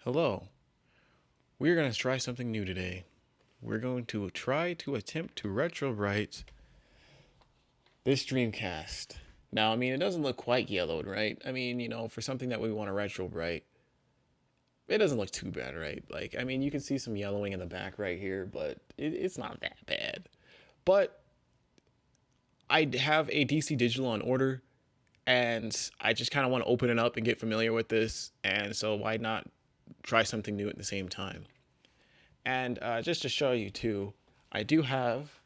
Hello. We're going to try something new today. We're going to try to attempt to retrowrite this Dreamcast. Now, it doesn't look quite yellowed, right? For something that we want to retrowrite, it doesn't look too bad, right? You can see some yellowing in the back right here, but it's not that bad. But I have a DC Digital on order, and I just kind of want to open it up and get familiar with this, and so why not try something new at the same time? And just to show you too, I do have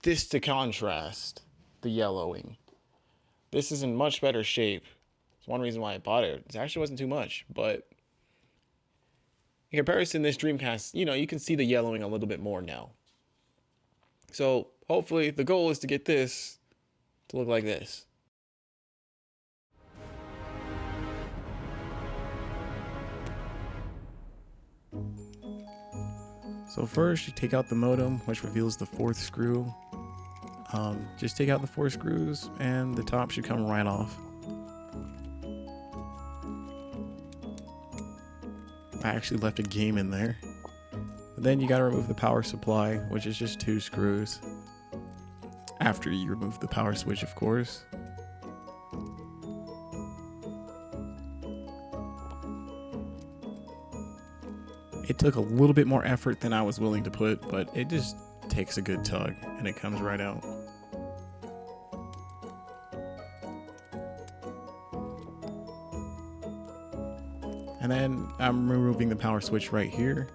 this to contrast the yellowing. This is in much better shape. It's one reason why I bought it. It actually wasn't too much, but in comparison to this Dreamcast, you can see the yellowing a little bit more now. So hopefully the goal is to get this to look like this. So first you take out the modem, which reveals the fourth screw. Just take out the 4 screws and the top should come right off. I actually left a game in there. But then you gotta remove the power supply, which is just 2 screws. After you remove the power switch, of course. It took a little bit more effort than I was willing to put, but it just takes a good tug and it comes right out. And then I'm removing the power switch right here.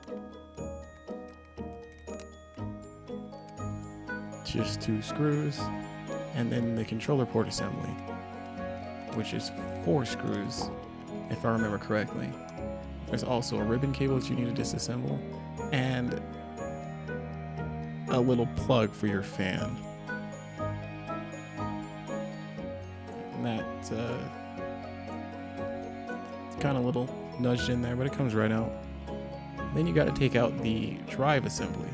Just 2 screws. And then the controller port assembly, which is 4 screws, if I remember correctly. There's also a ribbon cable that you need to disassemble, and a little plug for your fan. And that's kind of a little nudged in there, but it comes right out. Then you got to take out the drive assembly,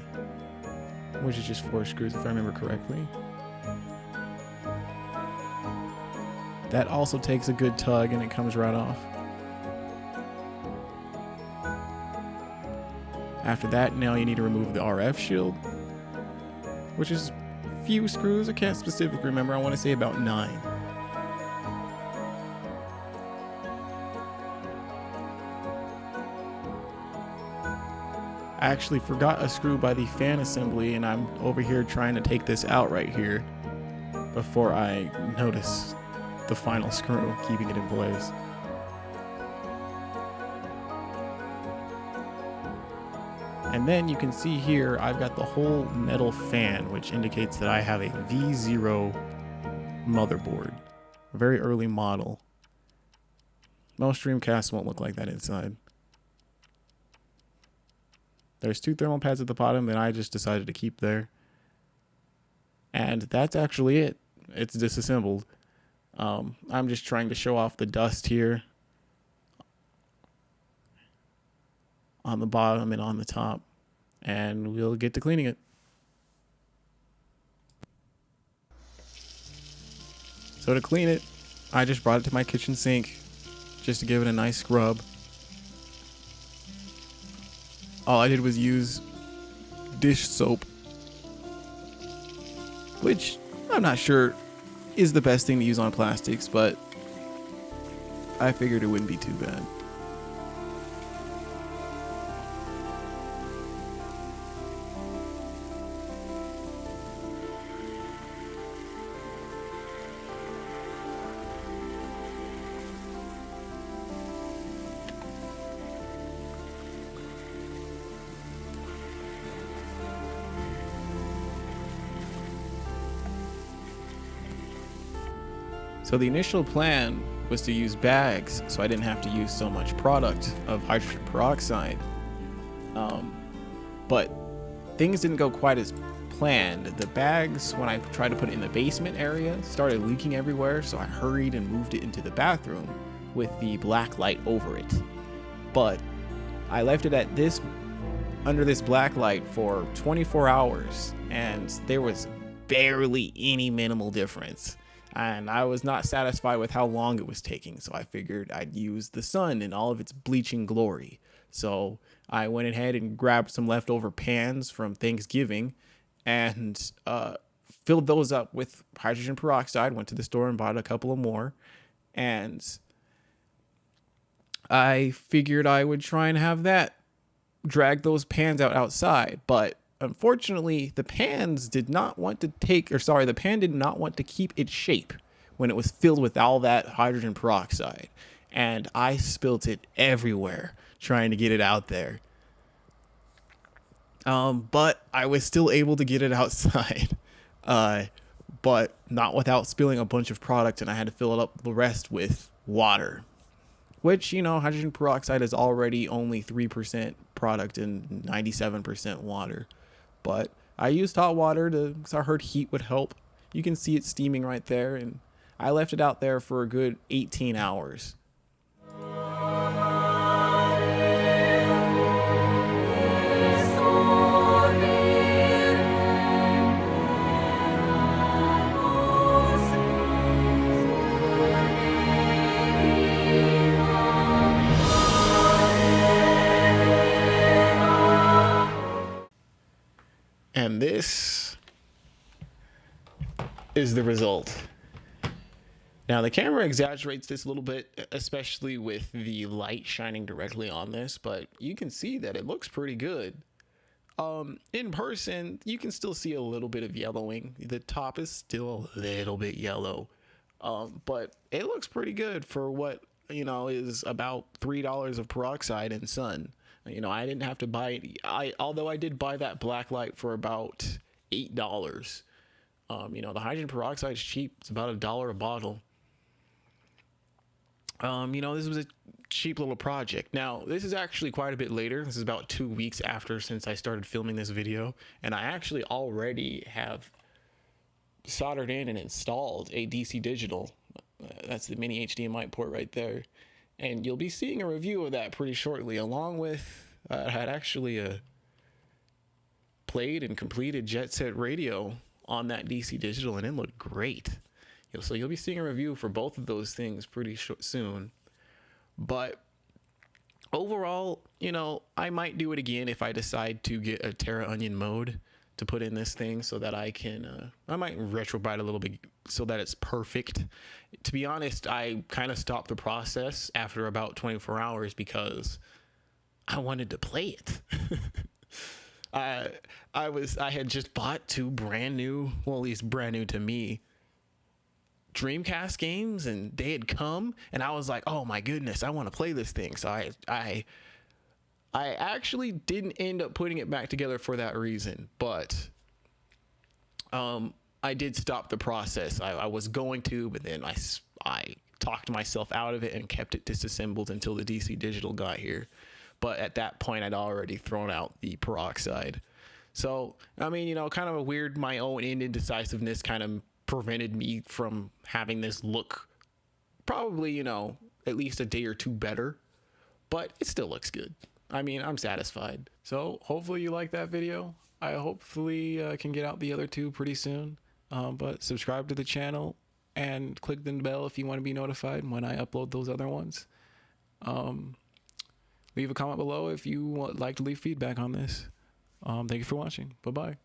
which is just 4 screws if I remember correctly. That also takes a good tug and it comes right off. After that, now you need to remove the RF shield, which is a few screws. I can't specifically remember. I want to say about 9. I actually forgot a screw by the fan assembly, and I'm over here trying to take this out right here before I notice the final screw keeping it in place. And then you can see here, I've got the whole metal fan, which indicates that I have a V0 motherboard. A very early model. Most Dreamcasts won't look like that inside. There's 2 thermal pads at the bottom that I just decided to keep there. And that's actually it. It's disassembled. I'm just trying to show off the dust here on the bottom and on the top, and we'll get to cleaning it. So to clean it, I just brought it to my kitchen sink just to give it a nice scrub. All I did was use dish soap, which I'm not sure is the best thing to use on plastics, but I figured it wouldn't be too bad. So the initial plan was to use bags so I didn't have to use so much product of hydrogen peroxide. But things didn't go quite as planned. The bags, when I tried to put it in the basement area, started leaking everywhere, so I hurried and moved it into the bathroom with the black light over it. But I left it at this under this black light for 24 hours, and there was barely any minimal difference. and I was not satisfied with how long it was taking, so I figured I'd use the sun in all of its bleaching glory. So I went ahead and grabbed some leftover pans from Thanksgiving and filled those up with hydrogen peroxide, went to the store and bought a couple of more, and I figured I would try and have that drag those pans outside, but unfortunately the pan did not want to keep its shape when it was filled with all that hydrogen peroxide, and I spilt it everywhere trying to get it out there. But I was still able to get it outside, but not without spilling a bunch of product, and I had to fill it up the rest with water, which, hydrogen peroxide is already only 3% product and 97% water. But I used hot water because I heard heat would help. You can see it steaming right there, and I left it out there for a good 18 hours. And this is the result. Now, the camera exaggerates this a little bit, especially with the light shining directly on this, but you can see that it looks pretty good. In person, you can still see a little bit of yellowing. The top is still a little bit yellow, but it looks pretty good for what, is about $3 of peroxide and sun. I didn't have to buy it. Although I did buy that black light for about $8. The hydrogen peroxide is cheap. It's about $1 a bottle. This was a cheap little project. Now, this is actually quite a bit later. This is about 2 weeks after since I started filming this video, and I actually already have soldered in and installed a DC digital. That's the mini HDMI port right there. And you'll be seeing a review of that pretty shortly, along with I had actually played and completed Jet Set Radio on that DC digital, and it looked great. So you'll be seeing a review for both of those things pretty soon. But overall, I might do it again if I decide to get a Terra Onion mode to put in this thing so that I can, I might retrobrite a little bit so that it's perfect. To be honest, I kind of stopped the process after about 24 hours because I wanted to play it. I had just bought two brand new, well, at least brand new to me, Dreamcast games, and they had come, and I was like, oh my goodness, I want to play this thing. So I actually didn't end up putting it back together for that reason, but I did stop the process. I was going to, but then I talked myself out of it and kept it disassembled until the DC digital got here. But at that point, I'd already thrown out the peroxide. So, kind of a weird, my own indecisiveness kind of prevented me from having this look probably, at least a day or two better, but it still looks good. I'm satisfied. So hopefully you like that video. I hopefully can get out the other two pretty soon. But subscribe to the channel and click the bell if you want to be notified when I upload those other ones. Leave a comment below if you would like to leave feedback on this. Thank you for watching. Bye-bye.